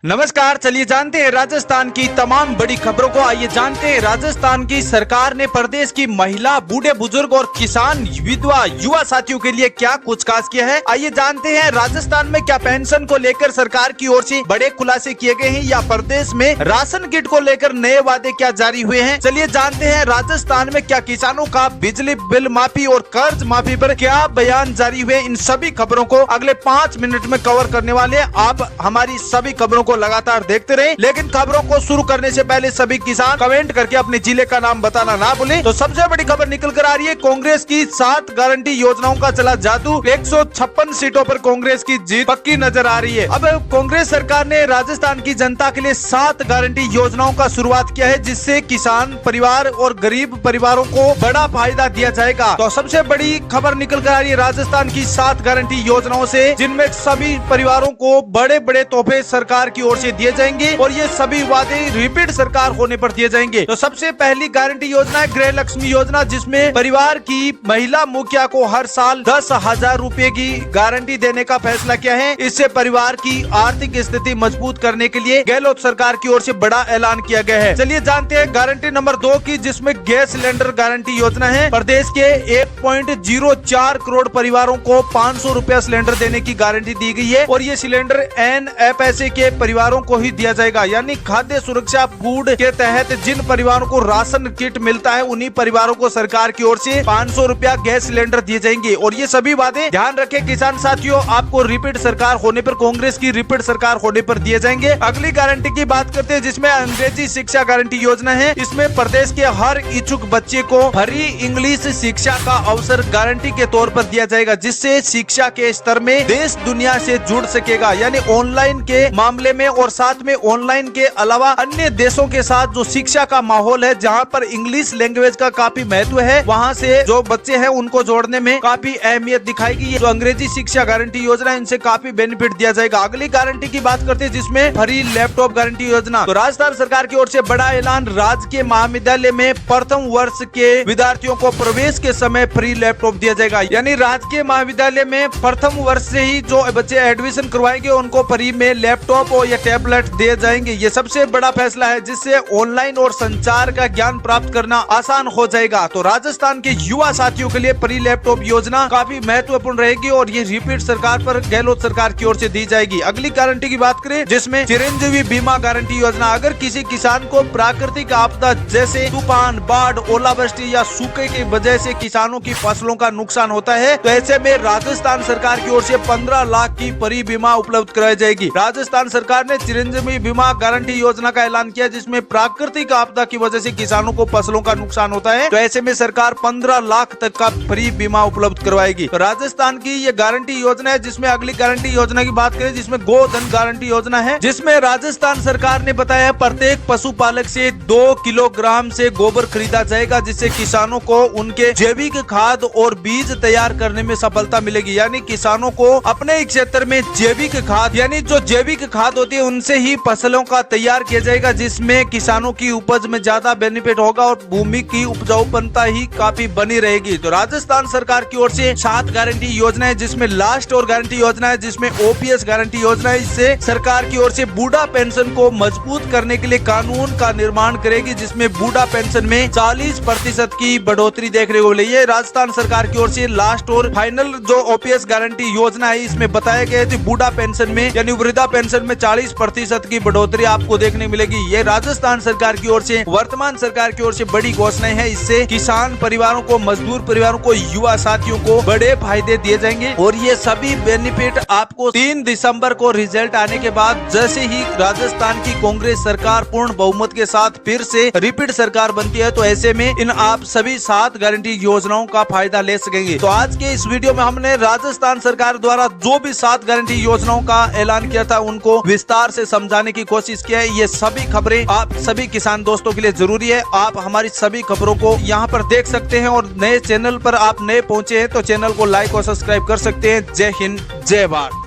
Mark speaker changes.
Speaker 1: नमस्कार, चलिए जानते हैं राजस्थान की तमाम बड़ी खबरों को। आइए जानते हैं राजस्थान की सरकार ने प्रदेश की महिला, बूढ़े बुजुर्ग और किसान, विधवा, युवा साथियों के लिए क्या कुछ खास किया है। आइए जानते हैं राजस्थान में क्या पेंशन को लेकर सरकार की ओर से बड़े खुलासे किए गए हैं या प्रदेश में राशन किट को लेकर नए वादे क्या जारी हुए हैं। चलिए जानते हैं राजस्थान में क्या किसानों का बिजली बिल माफी और कर्ज माफी पर क्या बयान जारी हुए। इन सभी खबरों को अगले 5 मिनट में कवर करने वाले। आप हमारी सभी खबरों को लगातार देखते रहे, लेकिन खबरों को शुरू करने से पहले सभी किसान कमेंट करके अपने जिले का नाम बताना ना भूलें। तो सबसे बड़ी खबर निकल कर आ रही है, कांग्रेस की 7 गारंटी योजनाओं का चला जादू। 156 सीटों पर कांग्रेस की जीत पक्की नजर आ रही है। अब कांग्रेस सरकार ने राजस्थान की जनता के लिए 7 गारंटी योजनाओं का शुरुआत किया है, जिससे किसान परिवार और गरीब परिवारों को बड़ा फायदा दिया जाएगा। तो सबसे बड़ी खबर निकल कर आ रही है राजस्थान की 7 गारंटी योजनाओं से, जिनमें सभी परिवारों को बड़े बड़े तोहफे सरकार की ओर से दिए जाएंगे और ये सभी वादे रिपीट सरकार होने पर दिए जाएंगे। तो सबसे पहली गारंटी योजना है गृह लक्ष्मी योजना, जिसमें परिवार की महिला मुखिया को हर साल 10,000 रुपए की गारंटी देने का फैसला किया है। इससे परिवार की आर्थिक स्थिति मजबूत करने के लिए गहलोत सरकार की ओर से बड़ा ऐलान किया गया है। चलिए जानते हैं गारंटी नंबर 2 की, जिसमें गैस सिलेंडर गारंटी योजना है। प्रदेश के 1.04 करोड़ परिवारों को 500 रुपया सिलेंडर देने की गारंटी दी गई है और ये सिलेंडर NFSA के परिवारों को ही दिया जाएगा, यानी खाद्य सुरक्षा फूड के तहत जिन परिवारों को राशन किट मिलता है उन्हीं परिवारों को सरकार की ओर से 500 रुपया गैस सिलेंडर दिए जाएंगे। और ये सभी वादे ध्यान रखें किसान साथियों, आपको रिपीट सरकार होने पर, कांग्रेस की रिपीट सरकार होने पर दिए जाएंगे। अगली गारंटी की बात करते हैं, जिसमें अंग्रेजी शिक्षा गारंटी योजना है। इसमें प्रदेश के हर इच्छुक बच्चे को फ्री इंग्लिश शिक्षा का अवसर गारंटी के तौर पर दिया जाएगा, जिससे शिक्षा के स्तर में देश दुनिया से जुड़ सकेगा। यानी ऑनलाइन के मामले में और साथ में ऑनलाइन के अलावा अन्य देशों के साथ जो शिक्षा का माहौल है, जहां पर इंग्लिश लैंग्वेज का काफी महत्व है, वहां से जो बच्चे हैं उनको जोड़ने में काफी अहमियत दिखाएगी। ये जो अंग्रेजी शिक्षा गारंटी योजना है, इनसे काफी बेनिफिट दिया जाएगा। अगली गारंटी की बात करते हैं, जिसमें फ्री लैपटॉप गारंटी योजना। तो राजस्थान सरकार की ओर से बड़ा ऐलान, राजकीय महाविद्यालय में प्रथम वर्ष के विद्यार्थियों को प्रवेश के समय फ्री लैपटॉप दिया जाएगा। यानी राजकीय महाविद्यालय में प्रथम वर्ष से ही जो बच्चे एडमिशन करवाएंगे उनको फ्री में लैपटॉप और या टैबलेट दिए जाएंगे। ये सबसे बड़ा फैसला है, जिससे ऑनलाइन और संचार का ज्ञान प्राप्त करना आसान हो जाएगा। तो राजस्थान के युवा साथियों के लिए फ्री लैपटॉप योजना काफी महत्वपूर्ण रहेगी और ये रिपीट सरकार पर गहलोत सरकार की ओर से दी जाएगी। अगली गारंटी की बात करें, जिसमें चिरंजीवी बीमा गारंटी योजना। अगर किसी किसान को प्राकृतिक आपदा जैसे तूफान, बाढ़, ओलावृष्टि या सूखे की वजह से किसानों की फसलों का नुकसान होता है, तो ऐसे में राजस्थान सरकार की ओर से 15 लाख की फ्री बीमा उपलब्ध कराई जाएगी। राजस्थान सरकार ने चिरंजीवी बीमा गारंटी योजना का ऐलान किया, जिसमें प्राकृतिक आपदा की वजह से किसानों को फसलों का नुकसान होता है, तो ऐसे में सरकार 15 लाख तक का फ्री बीमा उपलब्ध करवाएगी। तो राजस्थान की ये गारंटी योजना है। जिसमें अगली गारंटी योजना की बात करें, जिसमें गोधन गारंटी योजना है, जिसमें राजस्थान सरकार ने बताया प्रत्येक पशुपालक से 2 किलोग्राम से गोबर खरीदा जाएगा, जिससे किसानों को उनके जैविक खाद और बीज तैयार करने में सफलता मिलेगी। यानी किसानों को अपने क्षेत्र में जैविक खाद, यानी जो जैविक खाद होती है उनसे ही फसलों का तैयार किया जाएगा, जिसमें किसानों की उपज में ज्यादा बेनिफिट होगा और भूमि की उपजाऊपनता ही काफी बनी रहेगी। तो राजस्थान सरकार की ओर से 7 गारंटी योजना है, जिसमें लास्ट और गारंटी योजना है, जिसमें OPS गारंटी योजना है। इससे सरकार की ओर से बूढ़ा पेंशन को मजबूत करने के लिए कानून का निर्माण करेगी, जिसमें बूढ़ा पेंशन में 40% की बढ़ोतरी देखने को मिली है। राजस्थान सरकार की ओर से लास्ट और फाइनल जो OPS गारंटी योजना है, इसमें बताया गया है कि बूढ़ा पेंशन में यानी वृद्धा पेंशन में 40% की बढ़ोतरी आपको देखने मिलेगी। ये राजस्थान सरकार की ओर से, वर्तमान सरकार की ओर से बड़ी घोषणाएं हैं। इससे किसान परिवारों को, मजदूर परिवारों को, युवा साथियों को बड़े फायदे दिए जाएंगे और ये सभी बेनिफिट आपको 3 दिसंबर को रिजल्ट आने के बाद, जैसे ही राजस्थान की कांग्रेस सरकार पूर्ण बहुमत के साथ फिर से रिपीट सरकार बनती है, तो ऐसे में इन आप सभी 7 गारंटी योजनाओं का फायदा ले सकेंगे। तो आज के इस वीडियो में हमने राजस्थान सरकार द्वारा जो भी 7 गारंटी योजनाओं का ऐलान किया था उनको विस्तार से समझाने की कोशिश किया है। ये सभी खबरें आप सभी किसान दोस्तों के लिए जरूरी है। आप हमारी सभी खबरों को यहाँ पर देख सकते हैं और नए चैनल पर आप नए पहुंचे हैं तो चैनल को लाइक और सब्सक्राइब कर सकते हैं। जय हिंद, जय भारत।